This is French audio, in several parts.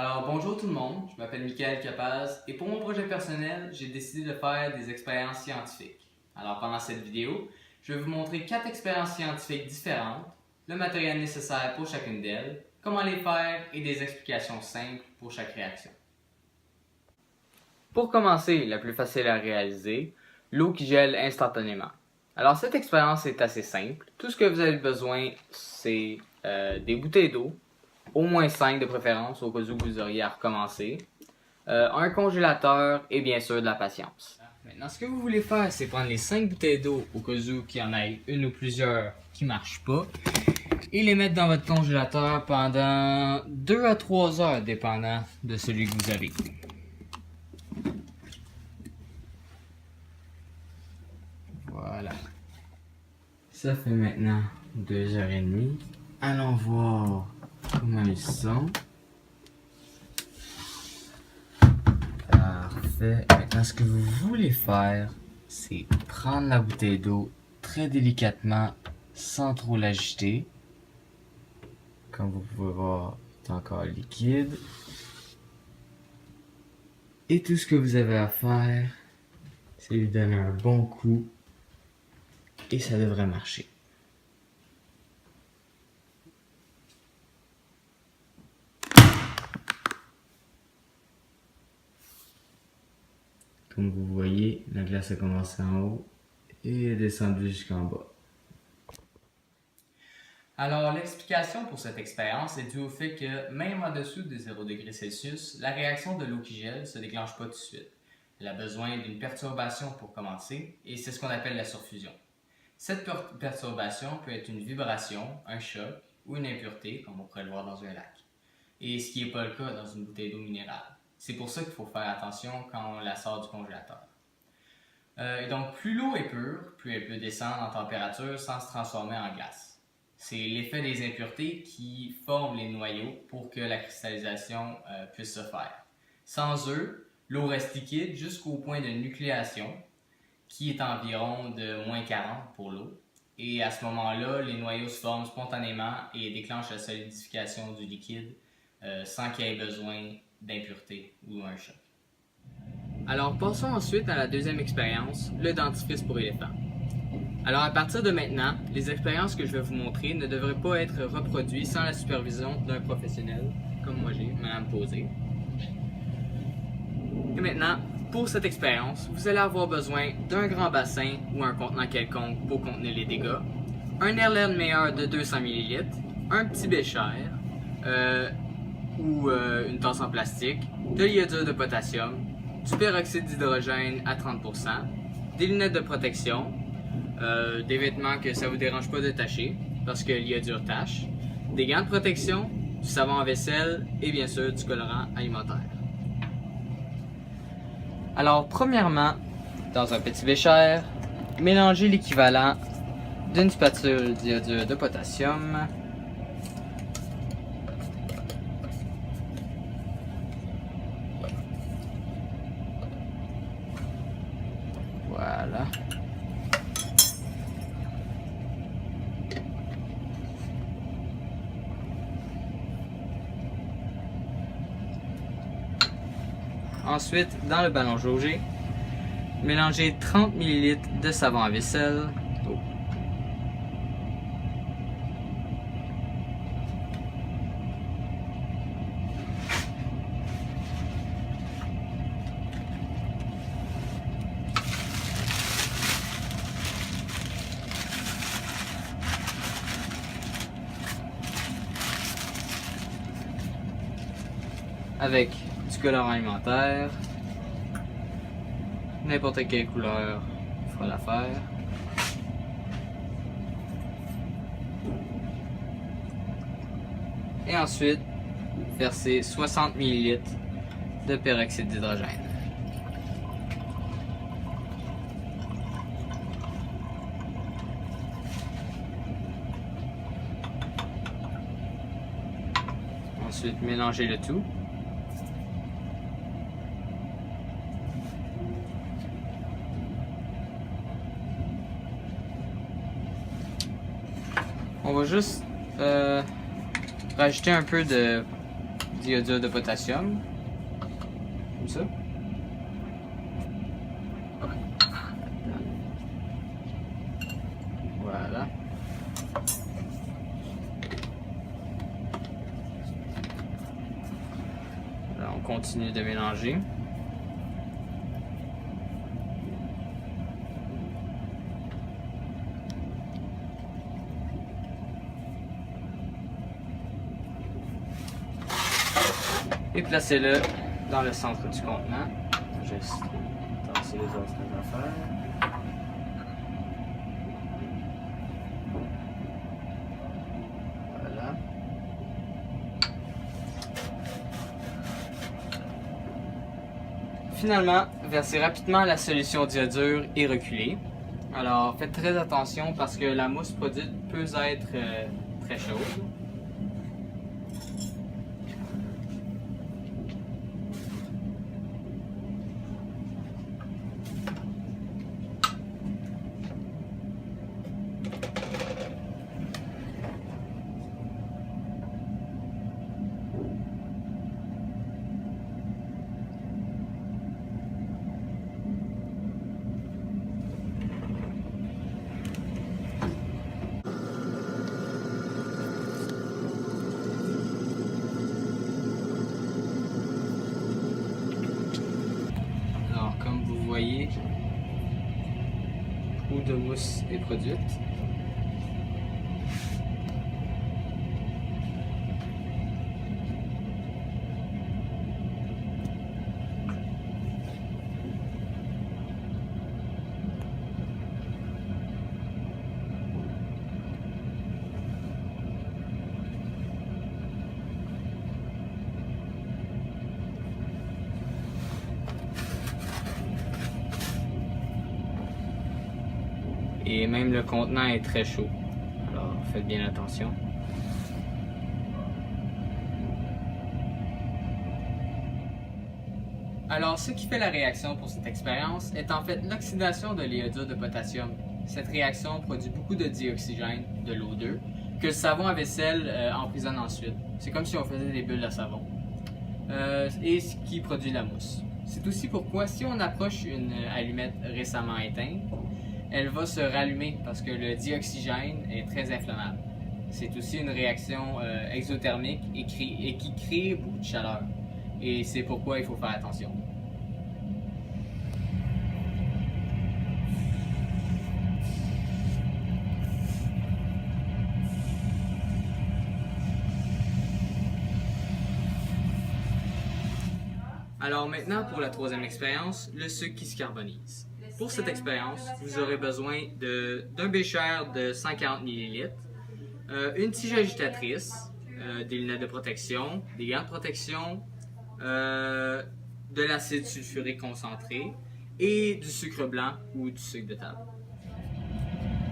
Alors bonjour tout le monde, je m'appelle Michael Capaz et pour mon projet personnel, j'ai décidé de faire des expériences scientifiques. Alors pendant cette vidéo, je vais vous montrer 4 expériences scientifiques différentes, le matériel nécessaire pour chacune d'elles, comment les faire et des explications simples pour chaque réaction. Pour commencer, la plus facile à réaliser, l'eau qui gèle instantanément. Alors cette expérience est assez simple. Tout ce que vous avez besoin, c'est des bouteilles d'eau, au moins 5 de préférence, au cas où vous auriez à recommencer, un congélateur et bien sûr de la patience. Maintenant, ce que vous voulez faire, c'est prendre les 5 bouteilles d'eau, au cas où qu'il y en ait une ou plusieurs qui ne marchent pas, et les mettre dans votre congélateur pendant 2 à 3 heures, dépendant de celui que vous avez. Voilà. Ça fait maintenant 2h30. Allons voir comment ils sont. Parfait. Maintenant, ce que vous voulez faire, c'est prendre la bouteille d'eau très délicatement, sans trop l'agiter. Comme vous pouvez voir, c'est encore liquide. Et tout ce que vous avez à faire, c'est lui donner un bon coup. Et ça devrait marcher. Comme vous voyez, la glace a commencé en haut et est descendue jusqu'en bas. Alors, l'explication pour cette expérience est due au fait que même en dessous de 0 degrés Celsius, la réaction de l'eau qui gèle ne se déclenche pas tout de suite. Elle a besoin d'une perturbation pour commencer et c'est ce qu'on appelle la surfusion. Cette perturbation peut être une vibration, un choc ou une impureté, comme on pourrait le voir dans un lac. Et ce qui n'est pas le cas dans une bouteille d'eau minérale. C'est pour ça qu'il faut faire attention quand on la sort du congélateur. Et donc, plus l'eau est pure, plus elle peut descendre en température sans se transformer en glace. C'est l'effet des impuretés qui forment les noyaux pour que la cristallisation puisse se faire. Sans eux, l'eau reste liquide jusqu'au point de nucléation, qui est environ de moins 40 pour l'eau. Et à ce moment-là, les noyaux se forment spontanément et déclenchent la solidification du liquide sans qu'il y ait besoin d'impureté ou un choc. Alors passons ensuite à la deuxième expérience, le dentifrice pour éléphants. Alors à partir de maintenant, les expériences que je vais vous montrer ne devraient pas être reproduites sans la supervision d'un professionnel, comme moi j'ai, Madame Posé. Et maintenant, pour cette expérience, vous allez avoir besoin d'un grand bassin ou un contenant quelconque pour contenir les dégâts, un Erlenmeyer de 200 ml, un petit bécher ou une tasse en plastique, de l'iodure de potassium, du peroxyde d'hydrogène à 30%, des lunettes de protection, des vêtements que ça ne vous dérange pas de tacher parce que l'iodure tache, des gants de protection, du savon à vaisselle et bien sûr du colorant alimentaire. Alors, premièrement, dans un petit bécher, mélangez l'équivalent d'une spatule d'iodure de potassium voilà. Ensuite, dans le ballon jaugé, mélangez 30 ml de savon à vaisselle. Avec du colorant alimentaire, n'importe quelle couleur fera l'affaire. Et ensuite, verser 60 ml de peroxyde d'hydrogène. Ensuite, mélangez le tout. On va juste rajouter un peu de d'iodure de potassium, comme ça. Voilà. Là, on continue de mélanger. Et placez-le dans le centre du contenant. Juste tasser les autres affaires. Voilà. Finalement, versez rapidement la solution d'iodure et reculez. Alors faites très attention parce que la mousse produite peut être très chaude. Voyez où de mousse est produite. Et même le contenant est très chaud, alors faites bien attention. Alors ce qui fait la réaction pour cette expérience est en fait l'oxydation de l'iodure de potassium. Cette réaction produit beaucoup de dioxygène, de l'O2, que le savon à vaisselle emprisonne ensuite. C'est comme si on faisait des bulles de savon. Et ce qui produit la mousse. C'est aussi pourquoi si on approche une allumette récemment éteinte, elle va se rallumer parce que le dioxygène est très inflammable. C'est aussi une réaction exothermique et qui crée beaucoup de chaleur. Et c'est pourquoi il faut faire attention. Alors maintenant pour la troisième expérience, le sucre qui se carbonise. Pour cette expérience, vous aurez besoin d'un bécher de 140 ml, une tige agitatrice, des lunettes de protection, des gants de protection, de l'acide sulfurique concentré et du sucre blanc ou du sucre de table.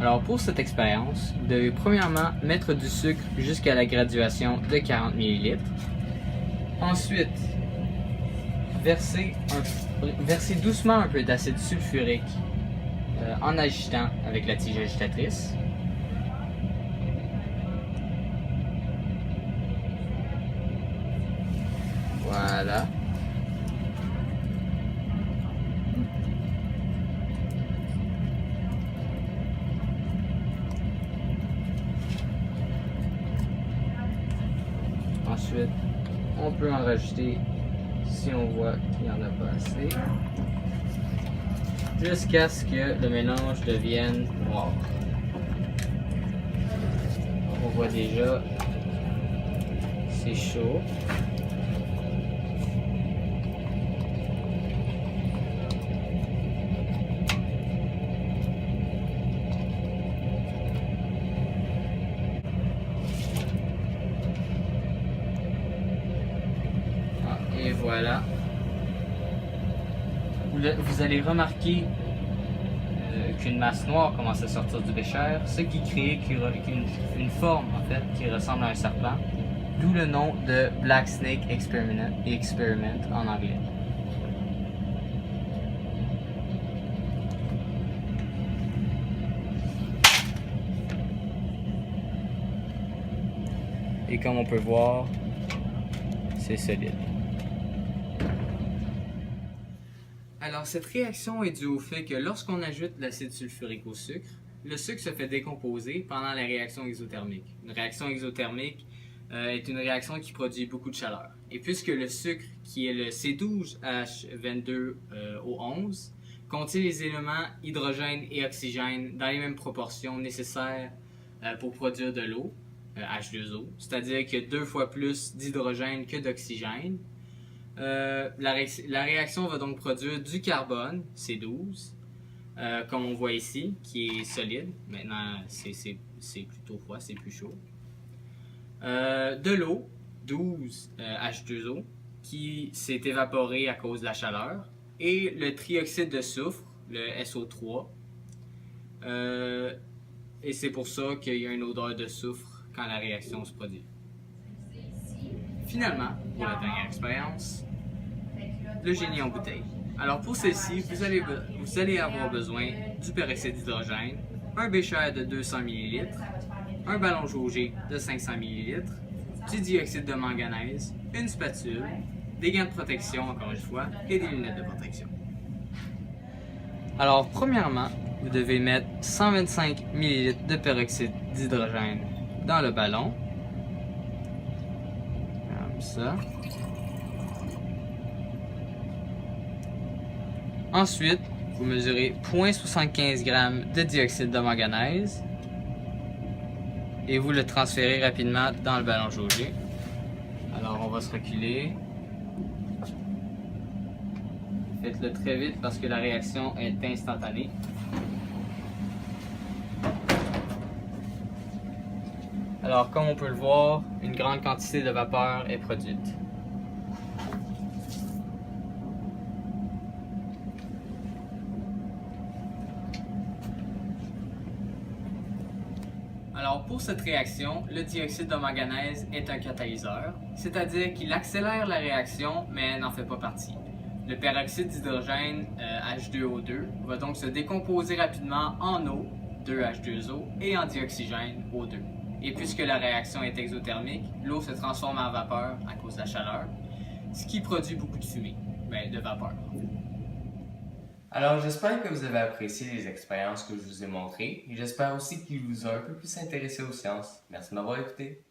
Alors pour cette expérience, vous devez premièrement mettre du sucre jusqu'à la graduation de 40 ml. Ensuite, versez doucement un peu d'acide sulfurique en agitant avec la tige agitatrice. Voilà. Ensuite, on peut en rajouter si on voit qu'il n'y en a pas assez, jusqu'à ce que le mélange devienne noir. On voit déjà, c'est chaud. Et voilà. Vous allez remarquer qu'une masse noire commence à sortir du bécher, ce qui crée une forme en fait qui ressemble à un serpent, d'où le nom de Black Snake Experiment en anglais. Et comme on peut voir, c'est solide. Alors, cette réaction est due au fait que lorsqu'on ajoute l'acide sulfurique au sucre, le sucre se fait décomposer pendant la réaction exothermique. Une réaction exothermique est une réaction qui produit beaucoup de chaleur. Et puisque le sucre, qui est le C12H22O11, contient les éléments hydrogène et oxygène dans les mêmes proportions nécessaires pour produire de l'eau, H2O, c'est-à-dire qu'il y a 2 fois plus d'hydrogène que d'oxygène, la réaction va donc produire du carbone, C12, comme on voit ici, qui est solide. Maintenant, c'est plutôt froid, c'est plus chaud. De l'eau, 12 H2O, qui s'est évaporé à cause de la chaleur. Et le trioxyde de soufre, le SO3. Et c'est pour ça qu'il y a une odeur de soufre quand la réaction se produit. Finalement, pour la dernière expérience, le génie en bouteille. Alors pour celle-ci, vous allez avoir besoin du peroxyde d'hydrogène, un bécher de 200 ml, un ballon jaugé de 500 ml, du dioxyde de manganèse, une spatule, des gants de protection encore une fois et des lunettes de protection. Alors premièrement, vous devez mettre 125 ml de peroxyde d'hydrogène dans le ballon. Comme ça. Ensuite, vous mesurez 0,75 g de dioxyde de manganèse et vous le transférez rapidement dans le ballon jaugé. Alors on va se reculer. Faites-le très vite parce que la réaction est instantanée. Alors comme on peut le voir, une grande quantité de vapeur est produite. Alors pour cette réaction, le dioxyde de manganèse est un catalyseur, c'est-à-dire qu'il accélère la réaction mais n'en fait pas partie. Le peroxyde d'hydrogène H2O2 va donc se décomposer rapidement en eau, 2H2O, et en dioxygène, O2. Et puisque la réaction est exothermique, l'eau se transforme en vapeur à cause de la chaleur, ce qui produit beaucoup de fumée, de vapeur. Alors, j'espère que vous avez apprécié les expériences que je vous ai montrées et j'espère aussi qu'il vous a un peu plus intéressé aux sciences. Merci de m'avoir écouté.